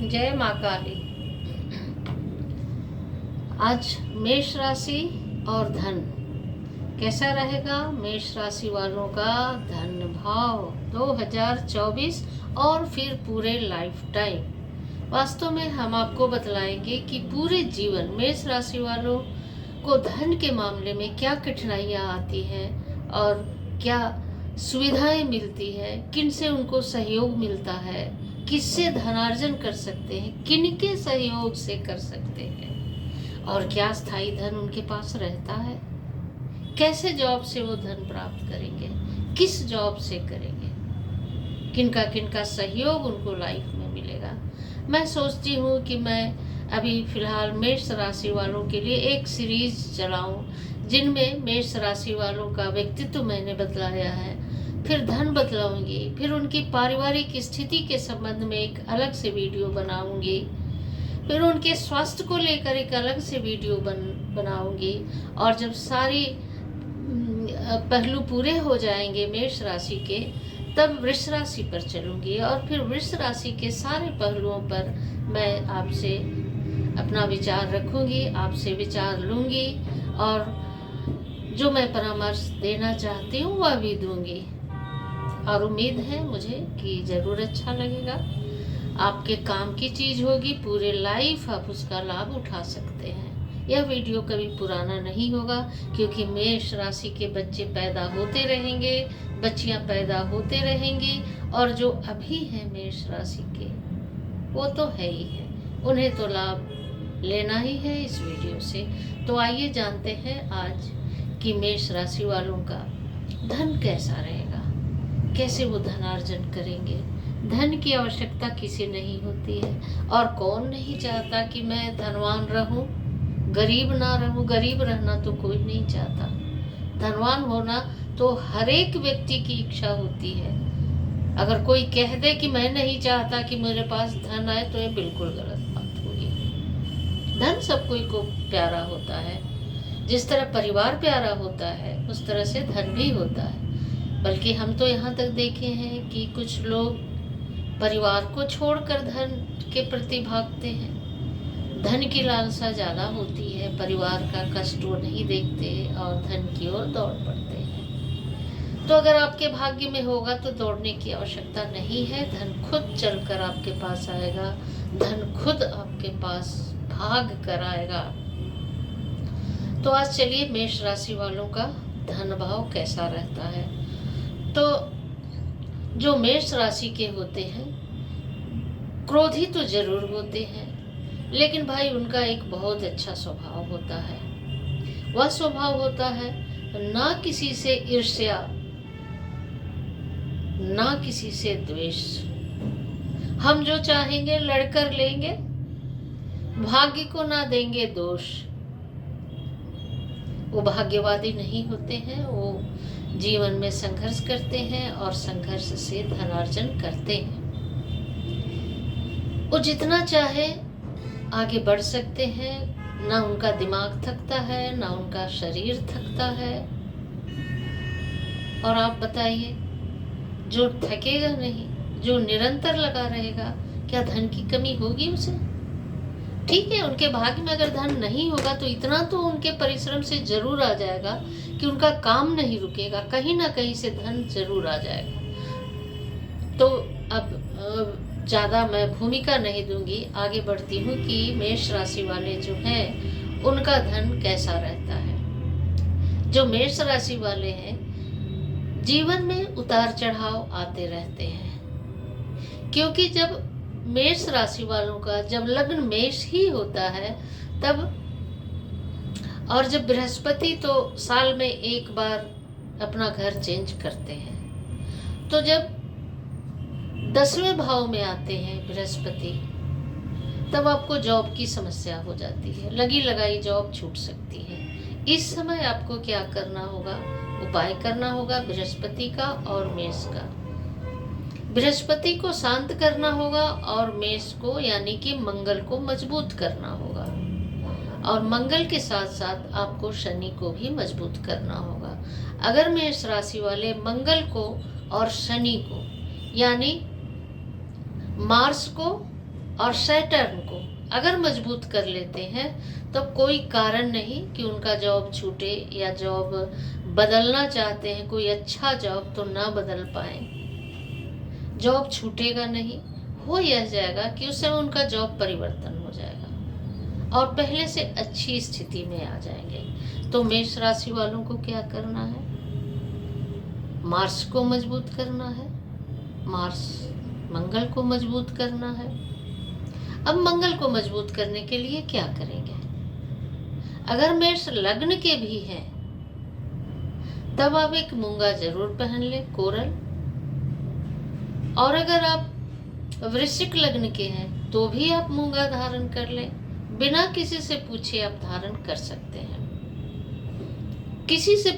जय माँ काली। आज मेष राशि और धन कैसा रहेगा। मेष राशि वालों का धन भाव 2024 और फिर पूरे लाइफ टाइम। वास्तव में हम आपको बतलाएंगे कि पूरे जीवन मेष राशि वालों को धन के मामले में क्या कठिनाइयाँ आती हैं और क्या सुविधाएं मिलती है, किन से उनको सहयोग मिलता है, किससे धनार्जन कर सकते हैं, किनके सहयोग से कर सकते हैं, और क्या स्थायी धन उनके पास रहता है, कैसे जॉब से वो धन प्राप्त करेंगे, किस जॉब से करेंगे, किनका किनका सहयोग उनको लाइफ में मिलेगा। मैं सोचती हूँ कि मैं अभी फिलहाल मेष राशि वालों के लिए एक सीरीज चलाऊं जिनमें मेष राशि वालों का व्यक्तित्व मैंने बतलाया है, फिर धन बतलाऊंगी, फिर उनकी पारिवारिक स्थिति के संबंध में एक अलग से वीडियो बनाऊंगी, फिर उनके स्वास्थ्य को लेकर एक अलग से वीडियो बनाऊंगी, और जब सारी पहलू पूरे हो जाएंगे मेष राशि के, तब वृष राशि पर चलूंगी और फिर वृष राशि के सारे पहलुओं पर मैं आपसे अपना विचार रखूंगी, आपसे विचार लूंगी और जो मैं परामर्श देना चाहती हूँ वह भी दूंगी। और उम्मीद है मुझे कि ज़रूर अच्छा लगेगा, आपके काम की चीज़ होगी, पूरे लाइफ आप उसका लाभ उठा सकते हैं। यह वीडियो कभी पुराना नहीं होगा क्योंकि मेष राशि के बच्चे पैदा होते रहेंगे, बच्चियां पैदा होते रहेंगी, और जो अभी हैं मेष राशि के वो तो है ही है, उन्हें तो लाभ लेना ही है इस वीडियो से। तो आइए जानते हैं आज कि मेष राशि वालों का धन कैसा रहेगा, कैसे वो धनार्जन करेंगे। धन की आवश्यकता किसी नहीं होती है, और कौन नहीं चाहता कि मैं धनवान रहूं, गरीब ना रहूं। गरीब रहना तो कोई नहीं चाहता, धनवान होना तो हर एक व्यक्ति की इच्छा होती है। अगर कोई कह दे कि मैं नहीं चाहता कि मेरे पास धन आए तो ये बिल्कुल गलत बात होगी। धन सब कोई को प्यारा होता है, जिस तरह परिवार प्यारा होता है उस तरह से धन भी होता है। बल्कि हम तो यहाँ तक देखे हैं कि कुछ लोग परिवार को छोड़कर धन के प्रति भागते हैं। धन की लालसा ज़्यादा होती है, परिवार का कष्ट वो नहीं देखते और धन की ओर दौड़ पड़ते हैं। तो अगर आपके भाग्य में होगा तो दौड़ने की आवश्यकता नहीं है, धन खुद चलकर आपके पास आएगा, धन खुद आपके पास भाग कर आएगा। तो आज चलिए मेष राशि वालों का धन भाव कैसा रहता है। तो जो मेष राशि के होते हैं क्रोधी तो जरूर होते हैं, लेकिन भाई उनका एक बहुत अच्छा स्वभाव होता है। वह स्वभाव होता है ना किसी से ईर्ष्या, ना किसी से द्वेष। हम जो चाहेंगे लड़कर लेंगे, भाग्य को ना देंगे दोष। वो भाग्यवादी नहीं होते हैं, वो जीवन में संघर्ष करते हैं और संघर्ष से धनार्जन करते हैं। वो जितना चाहे आगे बढ़ सकते हैं, ना उनका दिमाग थकता है ना उनका शरीर थकता है। और आप बताइए, जो थकेगा नहीं, जो निरंतर लगा रहेगा, क्या धन की कमी होगी उसे? ठीक है, उनके भाग्य में अगर धन नहीं होगा तो इतना तो उनके परिश्रम से जरूर आ जाएगा कि उनका काम नहीं रुकेगा, कहीं ना कहीं से धन जरूर आ जाएगा। तो अब ज़्यादा मैं भूमिका नहीं दूंगी, आगे बढ़ती हूँ कि मेष राशि वाले जो हैं उनका धन कैसा रहता है। जो मेष राशि वाले हैं जीवन में उतार चढ़ाव आते रहते हैं, क्योंकि जब मेष राशि वालों का जब लग्न मेष ही होता है तब, और जब बृहस्पति तो साल में एक बार अपना घर चेंज करते हैं, तो जब 10वें भाव में आते हैं बृहस्पति, तब आपको जॉब की समस्या हो जाती है, लगी लगाई जॉब छूट सकती है। इस समय आपको क्या करना होगा? उपाय करना होगा बृहस्पति का और मेष का। बृहस्पति को शांत करना होगा और मेष को यानी कि मंगल को मजबूत करना होगा, और मंगल के साथ साथ आपको शनि को भी मजबूत करना होगा। अगर मेष राशि वाले मंगल को और शनि को यानी मार्स को और सैटर्न को अगर मजबूत कर लेते हैं तो कोई कारण नहीं कि उनका जॉब छूटे, या जॉब बदलना चाहते हैं कोई अच्छा जॉब तो ना बदल पाए। जॉब छूटेगा नहीं, हो यह जाएगा कि उस समय उनका जॉब परिवर्तन हो जाएगा और पहले से अच्छी स्थिति में आ जाएंगे। तो मेष राशि वालों को क्या करना है? मार्स को मजबूत करना है, मार्स मंगल को मजबूत करना है। अब मंगल को मजबूत करने के लिए क्या करेंगे? अगर मेष लग्न के भी हैं तब आप एक मूंगा जरूर पहन ले, कोरल। और अगर आप वृश्चिक लग्न के हैं तो भी आप मूंगा धारण कर लें, बिना किसी से पूछे आप धारण कर सकते हैं। किसी से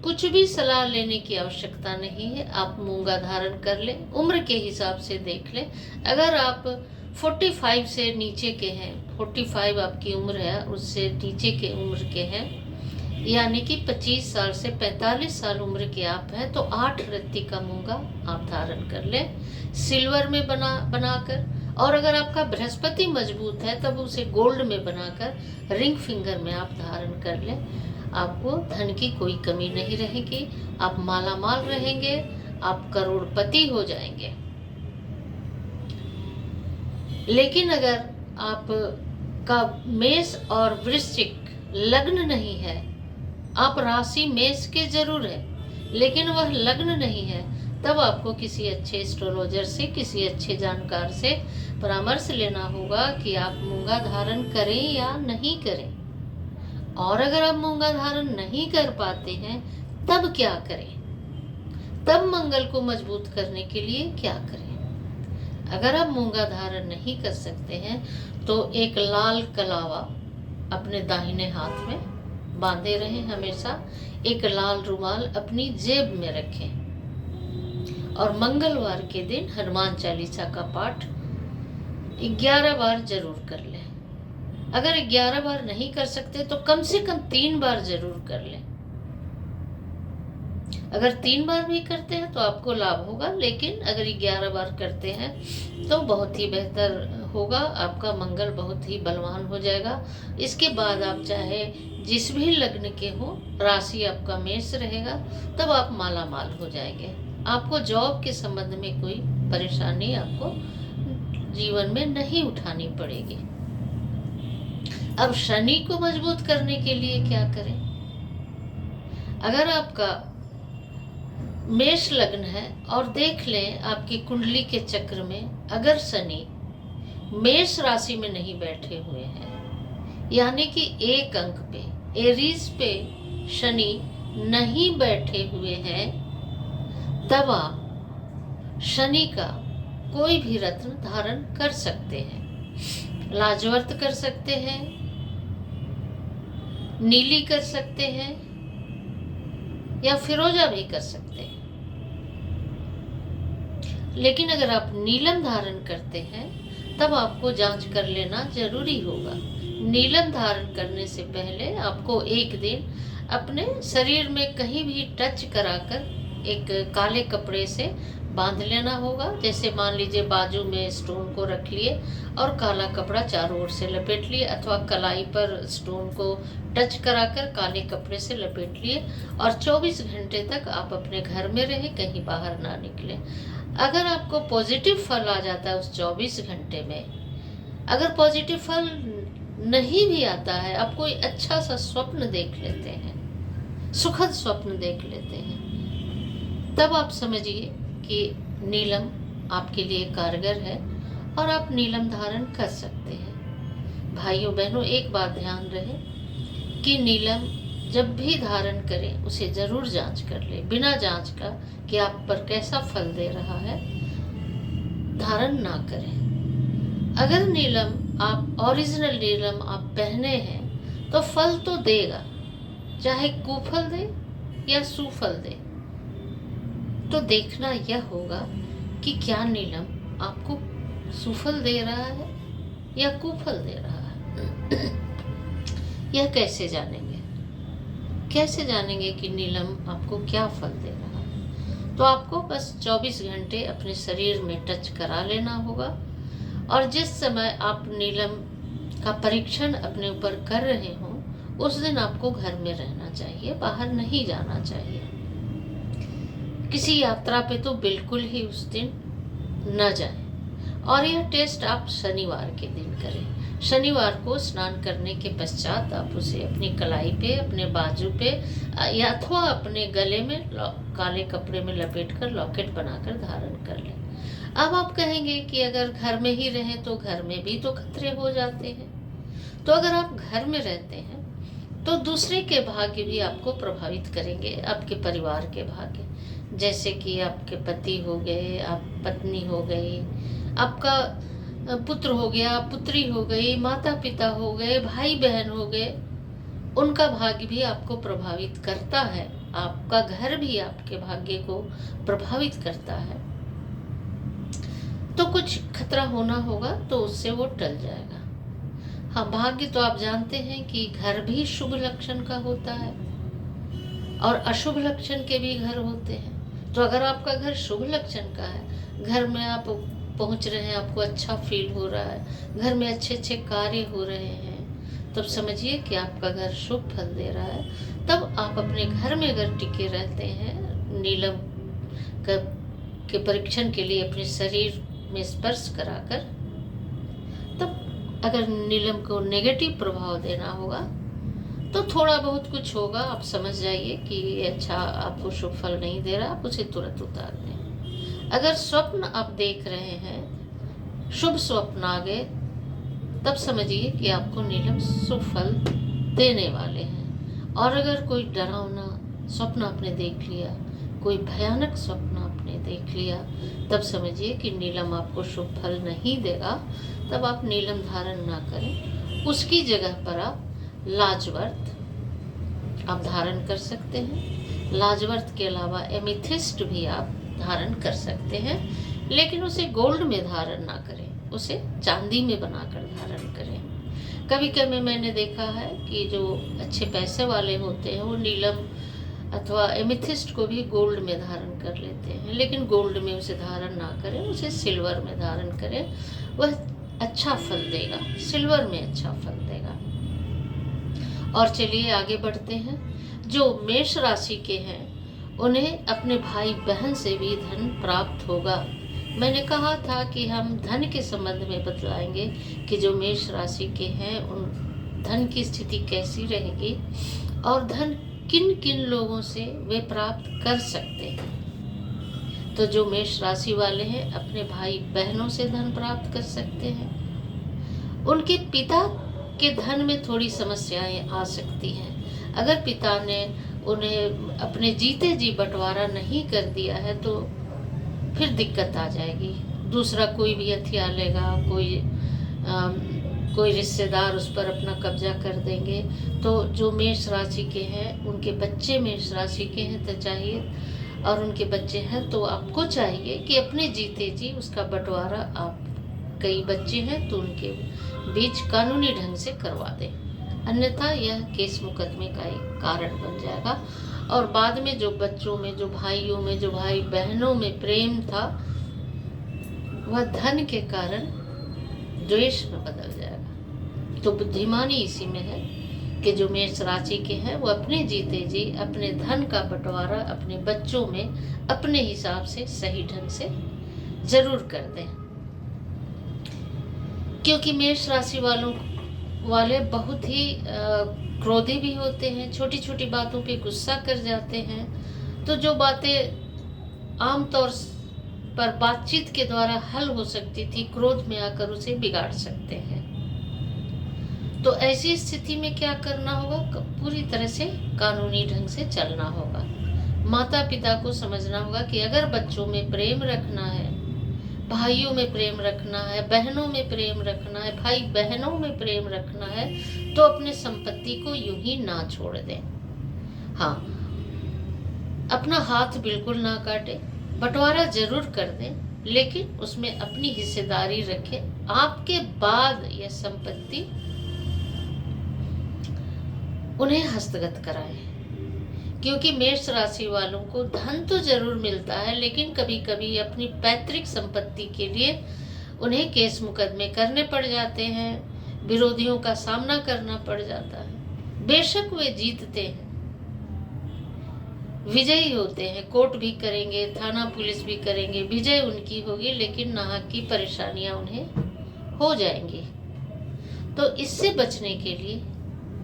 कुछ भी सलाह लेने की आवश्यकता नहीं है, आप मूंगा धारण कर लें। उम्र के हिसाब से देख लें, अगर आप 45 से नीचे के हैं, 45 आपकी उम्र है, उससे नीचे के उम्र के हैं, यानी कि 25 साल से 45 साल उम्र के आप हैं, तो 8 रत्ती का मूंगा आप धारण कर लें, सिल्वर में बनाकर। और अगर आपका बृहस्पति मजबूत है तब उसे गोल्ड में बनाकर रिंग फिंगर में आप धारण कर लें। आपको धन की कोई कमी नहीं रहेगी, आप मालामाल रहेंगे, आप करोड़पति हो जाएंगे। लेकिन अगर आप का मेष और वृश्चिक लग्न नहीं है, आप राशि मेष के जरूर है लेकिन वह लग्न नहीं है, तब आपको किसी अच्छे एस्ट्रोलॉजर से, किसी अच्छे जानकार से परामर्श लेना होगा कि आप मूंगा धारण करें या नहीं करें। और अगर आप मूंगा धारण नहीं कर पाते हैं तब क्या करें? तब मंगल को मजबूत करने के लिए क्या करें? अगर आप मूंगा धारण नहीं कर सकते हैं तो एक लाल कलावा अपने दाहिने हाथ में बांधे रहें हमेशा। एक लाल रुमाल अपनी जेब में रखें और मंगलवार के दिन हनुमान चालीसा का पाठ 11 बार जरूर कर लें। अगर 11 बार नहीं कर सकते तो कम से कम 3 बार जरूर कर लें। अगर 3 बार भी करते हैं तो आपको लाभ होगा, लेकिन अगर 11 बार करते हैं तो बहुत ही बेहतर होगा, आपका मंगल बहुत ही बलवान हो जाएगा। इसके बाद आप चाहे जिस भी लग्न के हो, राशि आपका मेष रहेगा, तब आप माला माल हो जाएंगे। आपको जॉब के संबंध में कोई परेशानी आपको जीवन में नहीं उठानी पड़ेगी। अब शनि को मजबूत करने के लिए क्या करें? अगर आपका मेष लग्न है और देख लें आपकी कुंडली के चक्र में अगर शनि मेष राशि में नहीं बैठे हुए हैं, यानी कि एक अंक पे, एरीज पे शनि नहीं बैठे हुए हैं, तब आप शनि का कोई भी रत्न धारण कर सकते हैं। लाजवर्त कर सकते हैं, नीली कर सकते हैं, या फिरोजा भी कर सकते हैं। लेकिन अगर आप नीलम धारण करते हैं तब आपको जांच कर लेना जरूरी होगा। नीलम धारण करने से पहले आपको एक दिन अपने शरीर में कहीं भी टच कराकर एक काले कपड़े से बांध लेना होगा। जैसे मान लीजिए बाजू में स्टोन को रख लिए और काला कपड़ा चारों ओर से लपेट लिए, अथवा कलाई पर स्टोन को टच कराकर काले कपड़े से लपेट लिए, और 24 घंटे तक आप अपने घर में रहें, कहीं बाहर ना निकले। अगर आपको पॉजिटिव फल आ जाता है उस 24 घंटे में, अगर पॉजिटिव फल नहीं भी आता है, आप कोई अच्छा सा स्वप्न देख लेते हैं, सुखद स्वप्न देख लेते हैं, तब आप समझिए कि नीलम आपके लिए कारगर है और आप नीलम धारण कर सकते हैं। भाइयों बहनों, एक बात ध्यान रहे कि नीलम जब भी धारण करें उसे जरूर जांच कर ले। बिना जांच का कि आप पर कैसा फल दे रहा है, धारण ना करें। अगर नीलम आप ओरिजिनल नीलम आप पहने हैं तो फल तो देगा, चाहे कुफल दे या सुफल दे। तो देखना यह होगा कि क्या नीलम आपको सुफल दे रहा है या कुफल दे रहा है। यह कैसे जानेंगे? कैसे जानेंगे कि नीलम आपको क्या फल दे रहा है? तो आपको बस 24 घंटे अपने शरीर में टच करा लेना होगा और जिस समय आप नीलम का परीक्षण अपने ऊपर कर रहे हो उस दिन आपको घर में रहना चाहिए, बाहर नहीं जाना चाहिए। किसी यात्रा पे तो बिल्कुल ही उस दिन न जाएं। और यह टेस्ट आप शनिवार के दिन करें। शनिवार को स्नान करने के पश्चात आप उसे अपनी कलाई पे, अपने बाजू पे या अथवा अपने गले में काले कपड़े में लपेटकर लॉकेट बनाकर धारण कर लें। अब आप कहेंगे कि अगर घर में ही रहें तो घर में भी तो खतरे हो जाते हैं। तो अगर आप घर में रहते हैं तो दूसरे के भाग्य भी आपको प्रभावित करेंगे, आपके परिवार के भाग्य, जैसे कि आपके पति हो गए, आप पत्नी हो गई, आपका पुत्र हो गया, पुत्री हो गई, माता पिता हो गए, भाई बहन हो गए, उनका भाग्य भी आपको प्रभावित करता है। आपका घर भी आपके भाग्य को प्रभावित करता है। तो कुछ खतरा होना होगा तो उससे वो टल जाएगा। हाँ, भाग्य तो आप जानते हैं कि घर भी शुभ लक्षण का होता है और अशुभ लक्षण के भी घर होते हैं। तो अगर आपका घर शुभ लक्षण का है, घर में आप पहुंच रहे हैं, आपको अच्छा फील हो रहा है, घर में अच्छे अच्छे कार्य हो रहे हैं, तब समझिए कि आपका घर शुभ फल दे रहा है। तब आप अपने घर में अगर टिके रहते हैं, नीलम के परीक्षण के लिए अपने शरीर में स्पर्श कराकर, तब अगर नीलम को नेगेटिव प्रभाव देना होगा तो थोड़ा बहुत कुछ होगा, आप समझ जाइए कि ये अच्छा आपको शुभ फल नहीं दे रहा, आप उसे तुरंत उतार दें। अगर स्वप्न आप देख रहे हैं, शुभ स्वप्न आ गए, तब समझिए कि आपको नीलम शुभ फल देने वाले हैं। और अगर कोई डरावना स्वप्न आपने देख लिया, कोई भयानक स्वप्न आपने देख लिया, तब समझिए कि नीलम आपको शुभ फल नहीं देगा। तब आप नीलम धारण ना करें, उसकी जगह पर आप लाजवर्त आप धारण कर सकते हैं। लाजवर्त के अलावा एमिथिस्ट भी आप धारण कर सकते हैं, लेकिन उसे गोल्ड में धारण ना करें, उसे चांदी में बनाकर धारण करें। कभी कभी मैंने देखा है कि जो अच्छे पैसे वाले होते हैं वो नीलम अथवा एमिथिस्ट को भी गोल्ड में धारण कर लेते हैं, लेकिन गोल्ड में उसे धारण ना करें, उसे सिल्वर में धारण करें, वह अच्छा फल देगा, सिल्वर में अच्छा फल देगा। और चलिए आगे बढ़ते हैं। जो मेष राशि के हैं उन्हें अपने भाई बहन से भी धन प्राप्त होगा। मैंने कहा था कि हम धन के संबंध में बतलाएंगे कि जो मेष राशि के हैं उन धन की स्थिति कैसी रहेगी और धन किन किन लोगों से वे प्राप्त कर सकते हैं। तो जो मेष राशि वाले हैं अपने भाई बहनों से धन प्राप्त कर सकते हैं। उनके पिता के धन में थोड़ी समस्याएं आ सकती हैं। अगर पिता ने उन्हें अपने जीते जी बंटवारा नहीं कर दिया है तो फिर दिक्कत आ जाएगी। दूसरा कोई भी हथिया लेगा, कोई रिश्तेदार उस पर अपना कब्जा कर देंगे। तो जो मेष राशि के हैं उनके बच्चे मेष राशि के हैं तो चाहिए, और उनके बच्चे हैं तो आपको चाहिए कि अपने जीते जी उसका बंटवारा, आप कई बच्चे हैं तो उनके बीच कानूनी ढंग से करवा दें, अन्यथा यह केस मुकदमे का एक कारण बन जाएगा। और बाद में जो बच्चों में, जो भाइयों में, जो भाई बहनों में प्रेम था वह धन के कारण द्वेष में बदल जाएगा। तो बुद्धिमानी इसी में है कि जो मेष राशि के हैं वो अपने जीते जी अपने धन का बंटवारा अपने बच्चों में अपने हिसाब से सही ढंग से जरूर कर दें, क्योंकि मेष राशि वाले बहुत ही क्रोधी भी होते हैं, छोटी छोटी बातों पे गुस्सा कर जाते हैं। तो जो बातें आमतौर पर बातचीत के द्वारा हल हो सकती थी, क्रोध में आकर उसे बिगाड़ सकते हैं। तो ऐसी स्थिति में क्या करना होगा? पूरी तरह से कानूनी ढंग से चलना होगा। माता पिता को समझना होगा कि अगर बच्चों में प्रेम रखना है, भाइयों में प्रेम रखना है, बहनों में प्रेम रखना है, भाई बहनों में प्रेम रखना है, तो अपने संपत्ति को यूं ही ना छोड़ दें। हाँ, अपना हाथ बिल्कुल ना काटे, बंटवारा जरूर कर दें, लेकिन उसमें अपनी हिस्सेदारी रखें। आपके बाद यह संपत्ति उन्हें हस्तगत कराएं, क्योंकि मेष राशि वालों को धन तो जरूर मिलता है, लेकिन कभी कभी अपनी पैतृक संपत्ति के लिए उन्हें केस मुकदमे करने पड़ जाते हैं, विरोधियों का सामना करना पड़ जाता है। बेशक वे जीतते हैं, विजयी होते हैं, कोर्ट भी करेंगे, थाना पुलिस भी करेंगे, विजय उनकी होगी, लेकिन नाहक की परेशानियां उन्हें हो जाएंगी। तो इससे बचने के लिए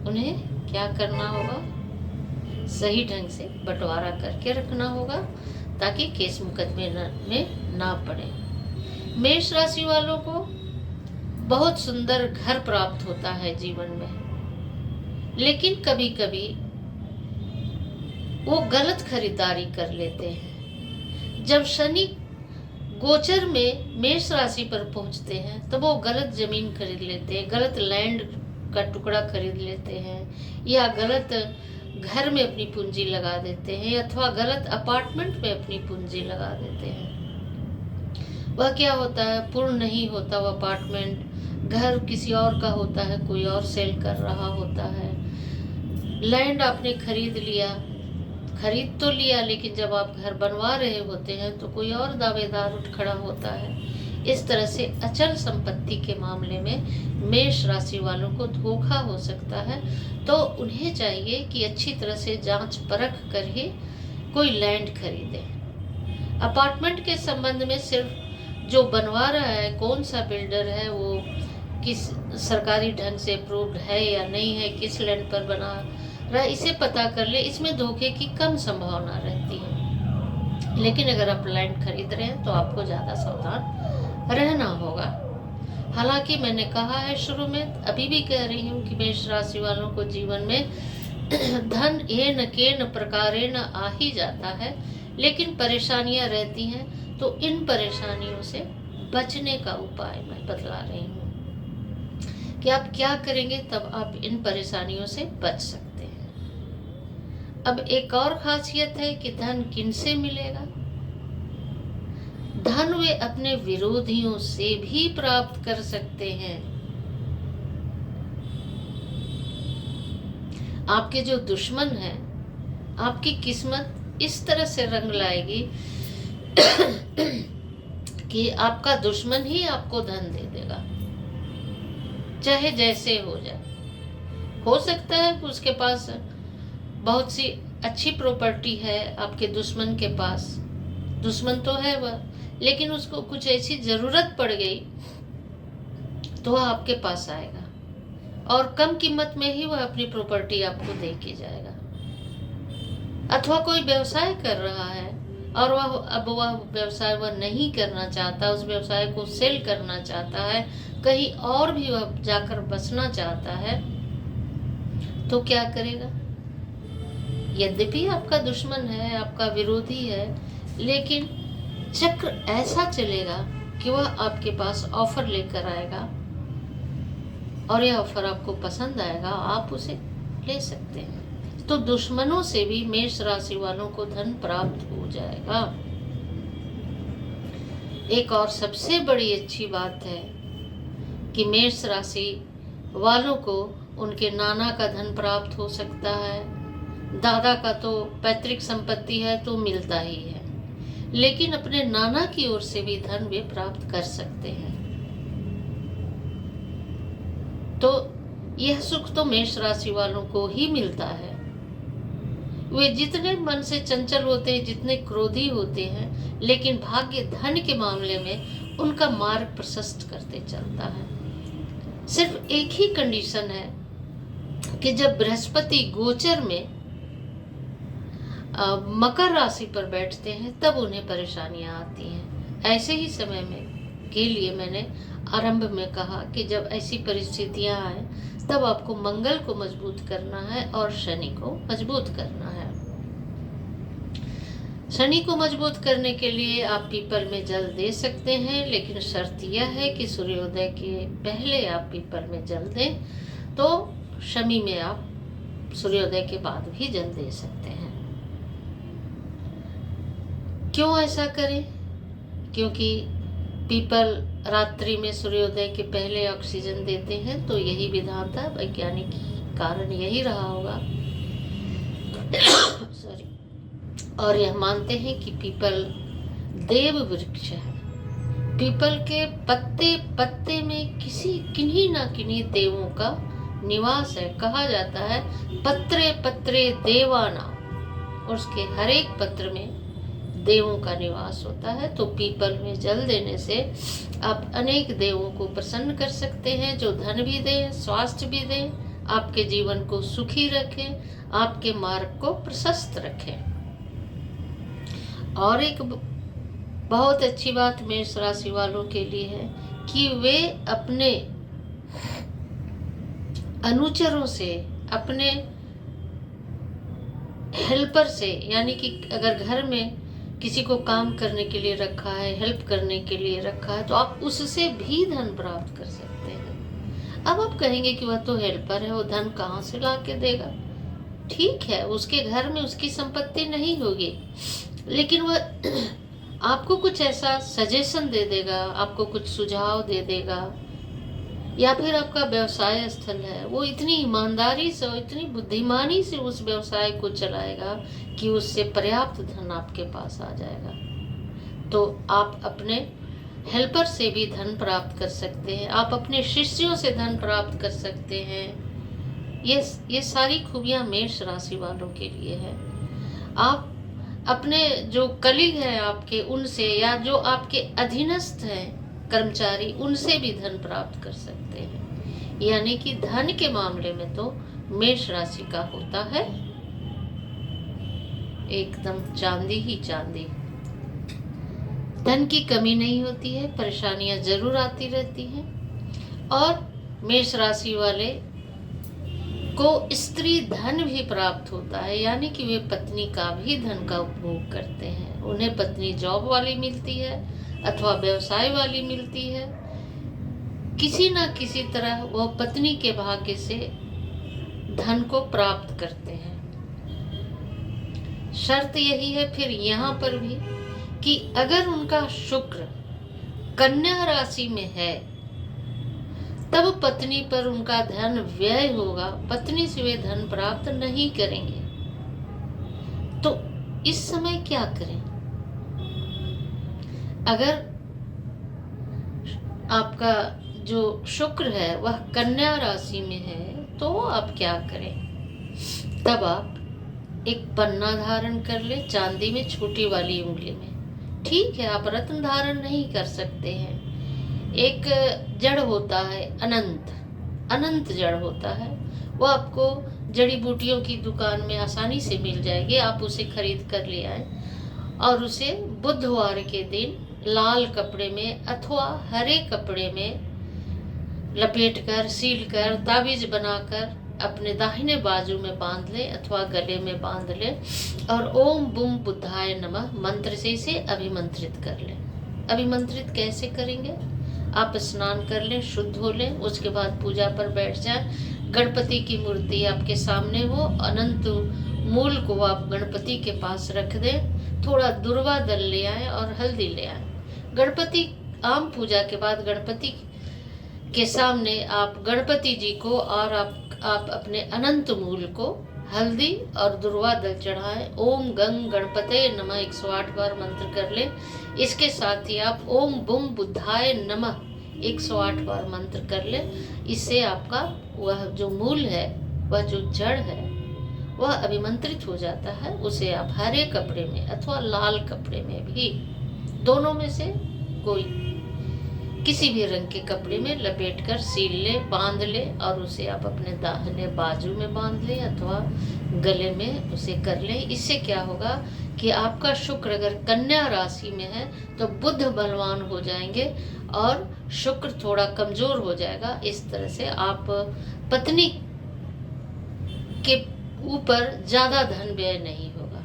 उन्हें क्या करना होगा? सही ढंग से बंटवारा करके रखना होगा ताकि केस मुकदमे में ना पड़े। मेष राशि वालों को बहुत सुंदर घर प्राप्त होता है जीवन में, लेकिन कभी कभी वो गलत खरीदारी कर लेते हैं। जब शनि गोचर में मेष राशि पर पहुंचते हैं तो वो गलत जमीन खरीद लेते हैं, गलत लैंड का टुकड़ा खरीद लेते हैं, या गलत घर में अपनी पूंजी लगा देते हैं, अथवा गलत अपार्टमेंट में अपनी पूंजी लगा देते हैं। वह क्या होता है, पूर्ण नहीं होता वो अपार्टमेंट, घर किसी और का होता है, कोई और सेल कर रहा होता है। लैंड आपने खरीद तो लिया, लेकिन जब आप घर बनवा रहे होते हैं तो कोई और दावेदार उठ खड़ा होता है। इस तरह से अचल संपत्ति के मामले में मेष राशि वालों को धोखा हो सकता है। तो उन्हें चाहिए कि अच्छी तरह से जांच परख कर ही कोई लैंड खरीदे। अपार्टमेंट के संबंध में सिर्फ जो बनवा रहा है, कौन सा बिल्डर है, वो किस सरकारी ढंग से अप्रूव्ड है या नहीं है, किस लैंड पर बना रहा, इसे पता कर ले। इसमें धोखे की कम संभावना रहती है। लेकिन अगर आप लैंड खरीद रहे हैं तो आपको ज़्यादा सावधान रहना होगा। हालांकि मैंने कहा है शुरू में, अभी भी कह रही हूँ कि मेष राशि वालों को जीवन में धन येन केन प्रकारेण आ ही जाता है, लेकिन परेशानियां रहती हैं। तो इन परेशानियों से बचने का उपाय मैं बतला रही हूँ कि आप क्या करेंगे तब आप इन परेशानियों से बच सकते हैं। अब एक और खासियत है कि धन किनसे मिलेगा। धन वे अपने विरोधियों से भी प्राप्त कर सकते हैं। आपके जो दुश्मन हैं, आपकी किस्मत इस तरह से रंग लाएगी कि आपका दुश्मन ही आपको धन दे देगा, चाहे जैसे हो जाए। हो सकता है कि उसके पास बहुत सी अच्छी प्रॉपर्टी है, आपके दुश्मन के पास, दुश्मन तो है वह, लेकिन उसको कुछ ऐसी जरूरत पड़ गई तो वह आपके पास आएगा और कम कीमत में ही वह अपनी प्रॉपर्टी आपको दे के जाएगा। अथवा कोई व्यवसाय कर रहा है और वह व्यवसाय वह नहीं करना चाहता, उस व्यवसाय को सेल करना चाहता है, कहीं और भी वह जाकर बसना चाहता है, तो क्या करेगा? यद्यपि आपका दुश्मन है, आपका विरोधी है, लेकिन चक्र ऐसा चलेगा कि वह आपके पास ऑफर लेकर आएगा और यह ऑफर आपको पसंद आएगा, आप उसे ले सकते हैं। तो दुश्मनों से भी मेष राशि वालों को धन प्राप्त हो जाएगा। एक और सबसे बड़ी अच्छी बात है कि मेष राशि वालों को उनके नाना का धन प्राप्त हो सकता है। दादा का तो पैतृक संपत्ति है तो मिलता ही है, लेकिन अपने नाना की ओर से भी धन वे प्राप्त कर सकते हैं। तो यह सुख तो मेष राशि वालों को ही मिलता है। वे जितने मन से चंचल होते हैं, जितने क्रोधी होते हैं, लेकिन भाग्य धन के मामले में उनका मार्ग प्रशस्त करते चलता है। सिर्फ एक ही कंडीशन है कि जब बृहस्पति गोचर में मकर राशि पर बैठते हैं तब उन्हें परेशानियां आती हैं। ऐसे ही समय में के लिए मैंने आरंभ में कहा कि जब ऐसी परिस्थितियां आए तब आपको मंगल को मजबूत करना है और शनि को मजबूत करना है। शनि को मजबूत करने के लिए आप पीपल में जल दे सकते हैं, लेकिन शर्त यह है कि सूर्योदय के पहले आप पीपल में जल दें। तो शमी में आप सूर्योदय के बाद भी जल दे सकते हैं। क्यों ऐसा करें? क्योंकि पीपल रात्रि में सूर्योदय के पहले ऑक्सीजन देते हैं, तो यही विधान था, वैज्ञानिक कारण यही रहा होगा। सॉरी। और यह मानते हैं कि पीपल देव वृक्ष है, पीपल के पत्ते पत्ते में किन्हीं ना किन्हीं देवों का निवास है। कहा जाता है पत्रे पत्रे देवाना, और उसके हर एक पत्र में देवों का निवास होता है। तो पीपल में जल देने से आप अनेक देवों को प्रसन्न कर सकते हैं, जो धन भी दें, स्वास्थ्य भी दें, आपके जीवन को सुखी रखें, आपके मार्ग को प्रशस्त रखें। और एक बहुत अच्छी बात मेष राशि वालों के लिए है कि वे अपने अनुचरों से, अपने हेल्पर से, यानी कि अगर घर में किसी को काम करने के लिए रखा है, हेल्प करने के लिए रखा है, तो आप उससे भी धन प्राप्त कर सकते हैं। अब आप कहेंगे कि वह तो हेल्पर है, वो धन कहाँ से ला के देगा? ठीक है, उसके घर में उसकी संपत्ति नहीं होगी, लेकिन वह आपको कुछ ऐसा सजेशन दे देगा, आपको कुछ सुझाव दे देगा, या फिर आपका व्यवसाय स्थल है, वो इतनी ईमानदारी से और इतनी बुद्धिमानी से उस व्यवसाय को चलाएगा कि उससे पर्याप्त धन आपके पास आ जाएगा। तो आप अपने हेल्पर से भी धन प्राप्त कर सकते हैं, आप अपने शिष्यों से धन प्राप्त कर सकते हैं। ये सारी खूबियां मेष राशि वालों के लिए है। आप अपने जो कलीग हैं आपके, उनसे, या जो आपके अधीनस्थ हैं कर्मचारी, उनसे भी धन प्राप्त कर सकते हैं। यानी कि धन के मामले में तो मेष राशि का होता है एकदम चांदी ही चांदी। धन की कमी नहीं होती है, परेशानियां जरूर आती रहती हैं। और मेष राशि वाले को स्त्री धन भी प्राप्त होता है, यानी कि वे पत्नी का भी धन का उपभोग करते हैं। उन्हें पत्नी जॉब वाली मिलती है अथवा व्यवसाय वाली मिलती है। किसी न किसी तरह वह पत्नी के भाग्य से धन को प्राप्त करते हैं। शर्त यही है फिर यहाँ पर भी कि अगर उनका शुक्र कन्या राशि में है, तब पत्नी पर उनका धन व्यय होगा, पत्नी से वे धन प्राप्त नहीं करेंगे। तो इस समय क्या करें? अगर आपका जो शुक्र है वह कन्या राशि में है, तो आप क्या करें? तब आप एक पन्ना धारण कर ले, चांदी में, छोटी वाली उंगली में। ठीक है, आप रत्न धारण नहीं कर सकते हैं। एक जड़ होता है अनंत जड़ होता है, वो आपको जड़ी बूटियों की दुकान में आसानी से मिल जाएगी। आप उसे खरीद कर ले आए और उसे बुधवार के दिन लाल कपड़े में अथवा हरे कपड़े में लपेटकर, सील कर, ताबीज बनाकर अपने दाहिने बाजू में बांध ले अथवा गले में बांध ले और ओम बुम बुद्धाय नमः मंत्र से इसे अभिमंत्रित कर ले। अभिमंत्रित कैसे करेंगे? आप स्नान कर लें, शुद्ध हो लें, उसके बाद पूजा पर बैठ जाएं। गणपति की मूर्ति आपके सामने हो, अनंत मूल को आप गणपति के पास रख दें, थोड़ा दुर्वा दल ले आए और हल्दी ले आए। गणपति आम पूजा के बाद गणपति के सामने आप गणपति जी को और आप अपने अनंत मूल को हल्दी और दुर्वा दल चढ़ाएं। ओम गंग गणपते नमः 108 बार मंत्र कर लें। इसके साथ ही आप ओम बुम बुद्धाय नमः 108 बार मंत्र कर लें। इससे आपका वह जो मूल है, वह जो जड़ है, वह अभिमंत्रित हो जाता है। उसे आप हरे कपड़े में अथवा लाल कपड़े में भी, दोनों में से कोई किसी भी रंग के कपड़े में लपेटकर सील ले, बांध ले और उसे आप अपने दाहिने बाजू में बांध ले अथवा गले में उसे कर ले। इससे क्या होगा कि आपका शुक्र अगर कन्या राशि में है तो बुध बलवान हो जाएंगे और शुक्र थोड़ा कमजोर हो जाएगा। इस तरह से आप पत्नी के ऊपर ज्यादा धन व्यय नहीं होगा।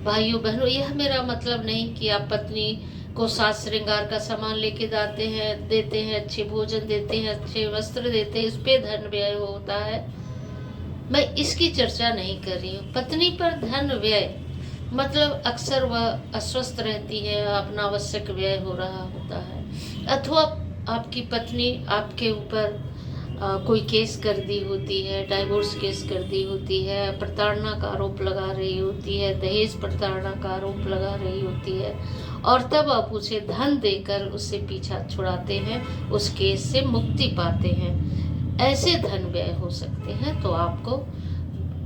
भाइयों बहनों, यह मेरा मतलब नहीं कि आप पत्नी को साज श्रृंगार का सामान लेके देते हैं, अच्छे भोजन देते हैं, अच्छे वस्त्र देते हैं, इस पे धन व्यय होता है। मैं इसकी चर्चा नहीं कर रही हूँ। पत्नी पर धन व्यय मतलब अक्सर वह अस्वस्थ रहती है, अपना आवश्यक व्यय हो रहा होता है, अथवा आपकी पत्नी आपके ऊपर कोई केस कर दी होती है, डाइवोर्स केस कर दी होती है, प्रताड़ना का आरोप लगा रही होती है, दहेज प्रताड़ना का आरोप लगा रही होती है और तब आप उसे धन देकर उससे पीछा छुड़ाते हैं, उस केस से मुक्ति पाते हैं। ऐसे धन व्यय हो सकते हैं, तो आपको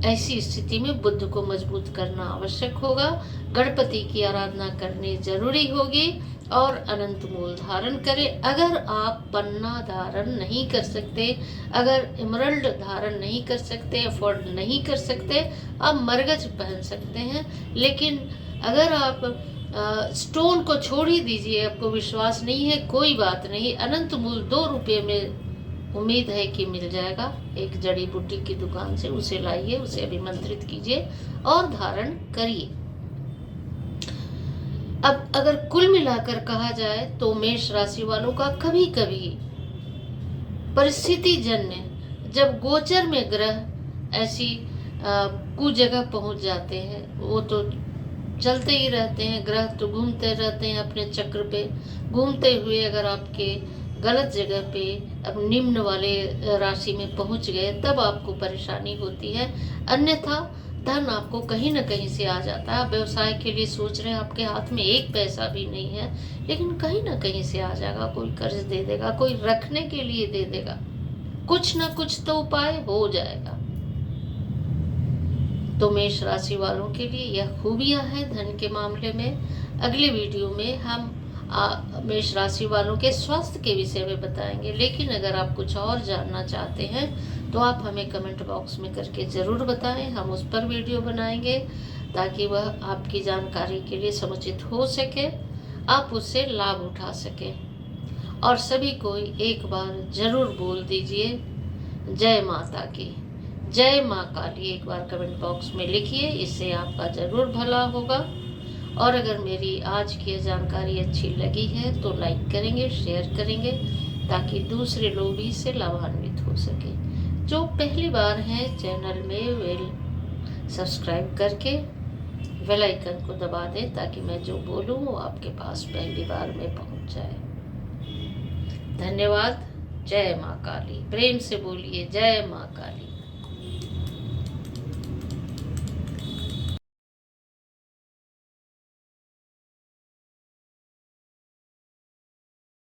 ऐसी स्थिति में बुद्ध को मजबूत करना आवश्यक होगा। गणपति की आराधना करनी जरूरी होगी और अनंत मूल धारण करें। अगर आप पन्ना धारण नहीं कर सकते, अगर इमरल्ड धारण नहीं कर सकते, अफोर्ड नहीं कर सकते, आप मरगज पहन सकते हैं। लेकिन अगर आप स्टोन को छोड़ ही दीजिए, आपको विश्वास नहीं है, कोई बात नहीं। अनंत मूल 2 रुपये में उम्मीद है कि मिल जाएगा। एक जड़ी बूटी की दुकान से उसे लाइए, उसे अभिमंत्रित कीजिए और धारण करिए। अब अगर कुल मिलाकर कहा जाए तो मेष राशि वालों का कभी कभी परिस्थिति जन्य, जब गोचर में ग्रह ऐसी कुछ जगह पहुंच जाते हैं, वो तो चलते ही रहते हैं, ग्रह तो घूमते रहते हैं अपने चक्र पे। घूमते हुए अगर आपके गलत जगह पे अब निम्न वाले राशि में पहुंच गए, तब आपको परेशानी होती है। अन्यथा धन आपको कहीं ना कहीं से आ जाता है। आप व्यवसाय के लिए सोच रहे हैं, आपके हाथ में एक पैसा भी नहीं है, लेकिन कहीं ना कहीं से आ जाएगा। कोई कर्ज दे देगा, कोई रखने के लिए दे देगा, कुछ ना कुछ तो उपाय हो जाएगा। तो मेष राशि वालों के लिए यह खूबियां हैं धन के मामले में। अगले वीडियो में हम मेष राशि वालों के स्वास्थ्य के विषय में बताएंगे। लेकिन अगर आप कुछ और जानना चाहते हैं तो आप हमें कमेंट बॉक्स में करके ज़रूर बताएं, हम उस पर वीडियो बनाएंगे ताकि वह आपकी जानकारी के लिए समुचित हो सके, आप उससे लाभ उठा सकें। और सभी को एक बार ज़रूर बोल दीजिए जय माता की, जय माँ काली। एक बार कमेंट बॉक्स में लिखिए, इससे आपका ज़रूर भला होगा। और अगर मेरी आज की जानकारी अच्छी लगी है तो लाइक करेंगे, शेयर करेंगे, ताकि दूसरे लोग भी इससे लाभान्वित हो सके। जो पहली बार हैं चैनल में, वे सब्सक्राइब करके बेल आइकन को दबा दें ताकि मैं जो बोलूँ वो आपके पास पहली बार में पहुँच जाए। धन्यवाद। जय माँ काली। प्रेम से बोलिए जय माँ काली।